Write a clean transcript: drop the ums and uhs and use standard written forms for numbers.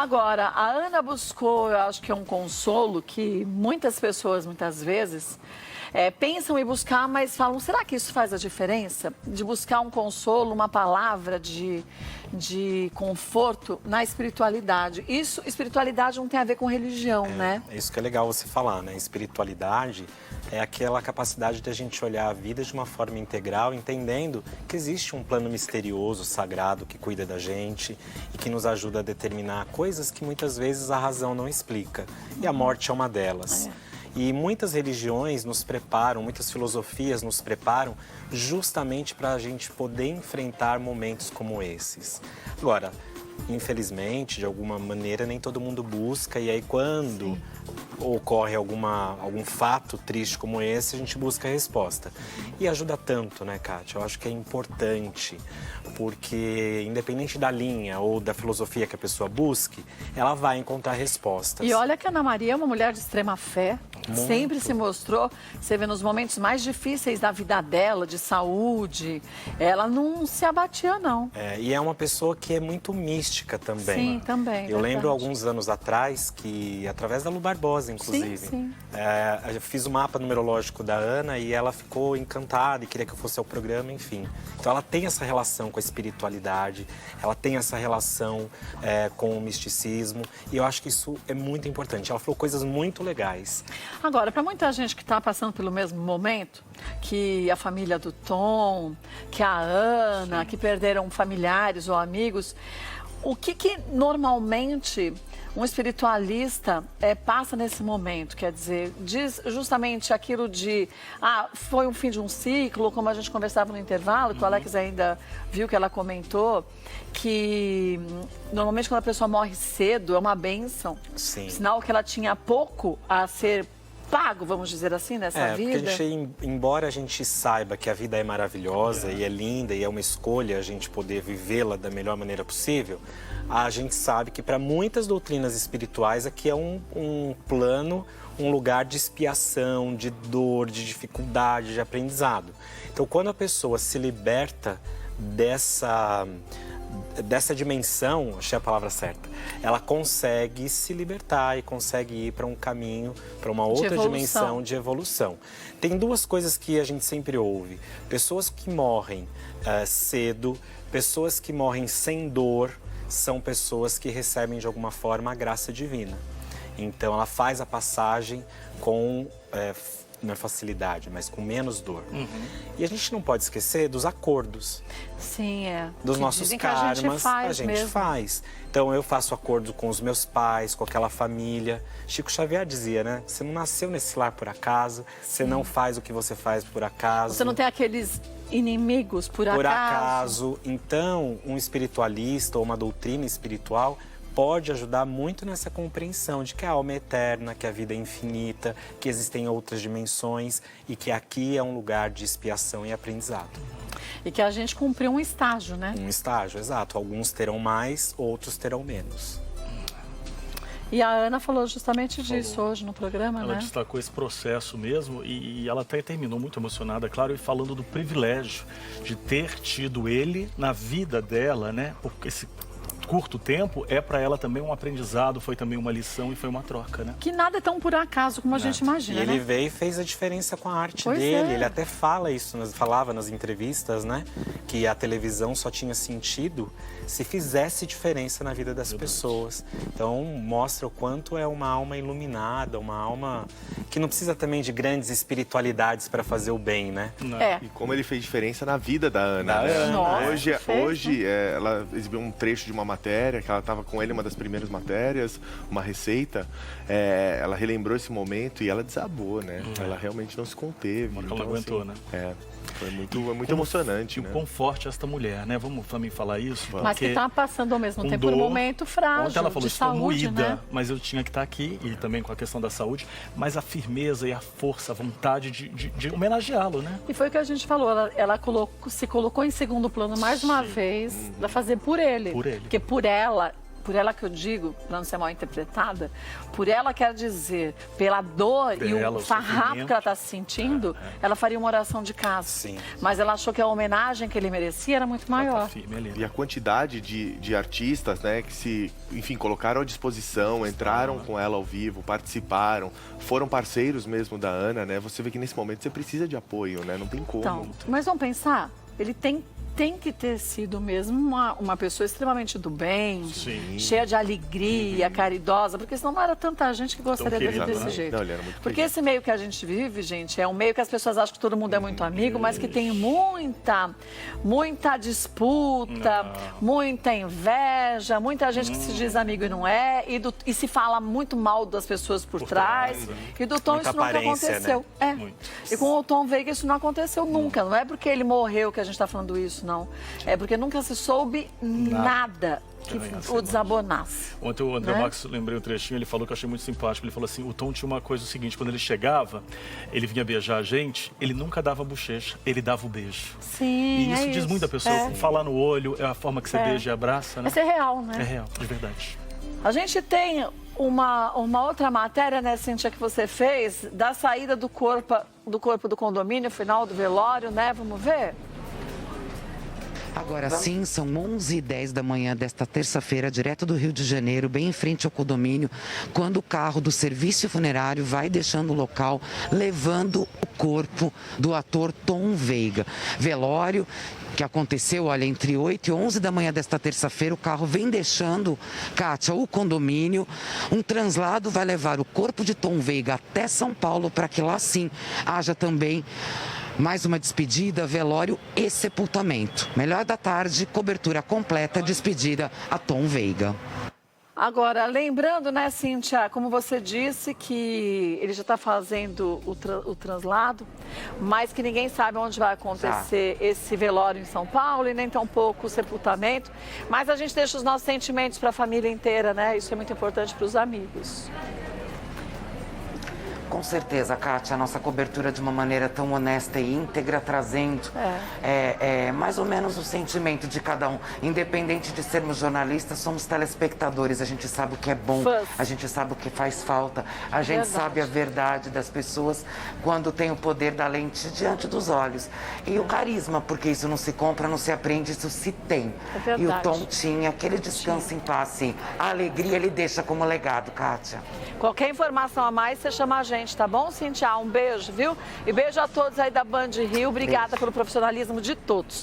Agora, a Ana buscou, eu acho que é um consolo que muitas pessoas, muitas vezes, pensam em buscar, mas falam, será que isso faz a diferença? De buscar um consolo, uma palavra de conforto na espiritualidade. Isso, espiritualidade não tem a ver com religião, né? É isso que é legal você falar, né? Espiritualidade é aquela capacidade de a gente olhar a vida de uma forma integral, entendendo que existe um plano misterioso, sagrado, que cuida da gente e que nos ajuda a determinar coisas que muitas vezes a razão não explica. E a morte é uma delas. E muitas religiões nos preparam, muitas filosofias nos preparam justamente para a gente poder enfrentar momentos como esses. Agora, infelizmente, de alguma maneira, nem todo mundo busca, e aí quando ocorre algum fato triste como esse, a gente busca a resposta. E ajuda tanto, né, Kátia? Eu acho que é importante, porque independente da linha ou da filosofia que a pessoa busque, ela vai encontrar respostas. E olha que a Ana Maria é uma mulher de extrema fé, sempre se mostrou, você vê nos momentos mais difíceis da vida dela, de saúde, ela não se abatia, não. E é uma pessoa que é muito mística também. Sim, também. Eu lembro alguns anos atrás que, através da Lu Barbosa, inclusive, sim. Eu fiz o mapa numerológico da Ana e ela ficou encantada e queria que eu fosse ao programa, enfim. Então ela tem essa relação com a espiritualidade, ela tem essa relação com o misticismo e eu acho que isso é muito importante. Ela falou coisas muito legais. Agora, para muita gente que está passando pelo mesmo momento, que a família do Tom, que a Ana, que perderam familiares ou amigos, o que normalmente um espiritualista passa nesse momento? Quer dizer, diz justamente aquilo de, foi um fim de um ciclo, como a gente conversava no intervalo, que o Alex ainda viu que ela comentou, que normalmente quando a pessoa morre cedo é uma bênção. Sim. Sinal que ela tinha pouco a ser pago, vamos dizer assim, nessa vida. Porque a gente, embora a gente saiba que a vida é maravilhosa e é linda e é uma escolha a gente poder vivê-la da melhor maneira possível, a gente sabe que para muitas doutrinas espirituais aqui é um plano, um lugar de expiação, de dor, de dificuldade, de aprendizado. Então, quando a pessoa se liberta dessa dimensão, achei a palavra certa, ela consegue se libertar e consegue ir para um caminho, para uma outra dimensão de evolução. Tem duas coisas que a gente sempre ouve. Pessoas que morrem cedo, pessoas que morrem sem dor, são pessoas que recebem de alguma forma a graça divina. Então ela faz a passagem com não é facilidade, mas com menos dor. E a gente não pode esquecer dos acordos. Sim, dos nossos karmas, a gente faz. Então eu faço acordo com os meus pais, com aquela família. Chico Xavier dizia, né? Você não nasceu nesse lar por acaso, você não faz o que você faz por acaso. Você não tem aqueles inimigos por acaso. Então, um espiritualista ou uma doutrina espiritual pode ajudar muito nessa compreensão de que a alma é eterna, que a vida é infinita, que existem outras dimensões e que aqui é um lugar de expiação e aprendizado. E que a gente cumpriu um estágio, né? Um estágio, exato. Alguns terão mais, outros terão menos. E a Ana falou justamente disso hoje no programa, Ela né? destacou esse processo mesmo e ela até terminou muito emocionada, claro, e falando do privilégio de ter tido ele na vida dela, né? Porque esse curto tempo para ela também um aprendizado, foi também uma lição e foi uma troca, né? Que nada é tão por acaso como a gente imagina, E ele né? veio e fez a diferença com a arte dele. Ele até fala isso, falava nas entrevistas, né? Que a televisão só tinha sentido se fizesse diferença na vida das pessoas. Então, mostra o quanto é uma alma iluminada, uma alma que não precisa também de grandes espiritualidades para fazer o bem, né? E como ele fez diferença na vida da Ana. Hoje ela exibiu um trecho de uma matéria, que ela estava com ele, uma das primeiras matérias, uma receita. Ela relembrou esse momento e ela desabou, né? Ela realmente não se conteve. Ela não aguentou, né? Foi muito emocionante, né? E o quão forte esta mulher, né? Vamos também falar isso. Mas que está passando ao mesmo tempo por um momento frágil, ontem ela falou, de saúde, moída, né? mas eu tinha que estar aqui, e também com a questão da saúde, mas a firmeza e a força, a vontade de homenageá-lo, né? E foi o que a gente falou, ela se colocou em segundo plano mais uma vez, para fazer por ele. Por ele. Porque por ela, por ela que eu digo, para não ser mal interpretada, por ela quer dizer, pela dor e o farrapo que ela está sentindo, ela faria uma oração de casa. Sim. Mas ela achou que a homenagem que ele merecia era muito maior. E a quantidade de artistas, né, que se, enfim, colocaram à disposição, entraram com ela ao vivo, participaram, foram parceiros mesmo da Ana, né? Você vê que nesse momento você precisa de apoio, né? Não tem como. Então, mas vamos pensar, ele tem que ter sido mesmo uma pessoa extremamente do bem, Sim. cheia de alegria, caridosa, porque senão não era tanta gente que gostaria dele desse jeito. Não, ele era muito porque querido. esse meio que a gente vive, gente, é um meio que as pessoas acham que todo mundo é muito amigo, mas que tem muita disputa, muita inveja, muita gente que se diz amigo e não é, e se fala muito mal das pessoas por trás. E do Tom Muita isso nunca aconteceu. né? E com o Tom Veiga isso não aconteceu nunca. Não é porque ele morreu que a gente está falando isso, não. É porque nunca se soube nada que o desabonasse. Ontem o André Max, lembrei um trechinho, ele falou que eu achei muito simpático. Ele falou assim, o Tom tinha uma coisa seguinte, quando ele chegava, ele vinha beijar a gente, ele nunca dava bochecha, ele dava o beijo. Sim, E isso diz muito da pessoa, falar no olho, é a forma que você beija e abraça, né? Mas é real, né? É real, de verdade. A gente tem uma outra matéria, né, Cíntia, que você fez, da saída do corpo do condomínio, final do velório, né? Vamos ver? Agora sim, são 11h10 da manhã desta terça-feira, direto do Rio de Janeiro, bem em frente ao condomínio, quando o carro do serviço funerário vai deixando o local, levando o corpo do ator Tom Veiga. Velório que aconteceu, olha, entre 8 e 11 da manhã desta terça-feira, o carro vem deixando, Kátia, o condomínio. Um translado vai levar o corpo de Tom Veiga até São Paulo, para que lá sim haja também mais uma despedida, velório e sepultamento. Melhor da tarde, cobertura completa, despedida a Tom Veiga. Agora, lembrando, né, Cíntia, como você disse, que ele já está fazendo o translado, mas que ninguém sabe onde vai acontecer esse velório em São Paulo e nem tampouco o sepultamento. Mas a gente deixa os nossos sentimentos para a família inteira, né? Isso é muito importante para os amigos. Com certeza, Kátia, a nossa cobertura de uma maneira tão honesta e íntegra, trazendo mais ou menos o sentimento de cada um. Independente de sermos jornalistas, somos telespectadores, a gente sabe o que é bom, a gente sabe o que faz falta, a gente sabe a verdade das pessoas quando tem o poder da lente diante dos olhos. E o carisma, porque isso não se compra, não se aprende, isso se tem. E o Tom tinha aquele descanso em paz, sim. A alegria ele deixa como legado, Kátia. Qualquer informação a mais, você chama a gente, tá bom, Cíntia? Um beijo, viu? E beijo a todos aí da Band Rio. Obrigada pelo profissionalismo de todos.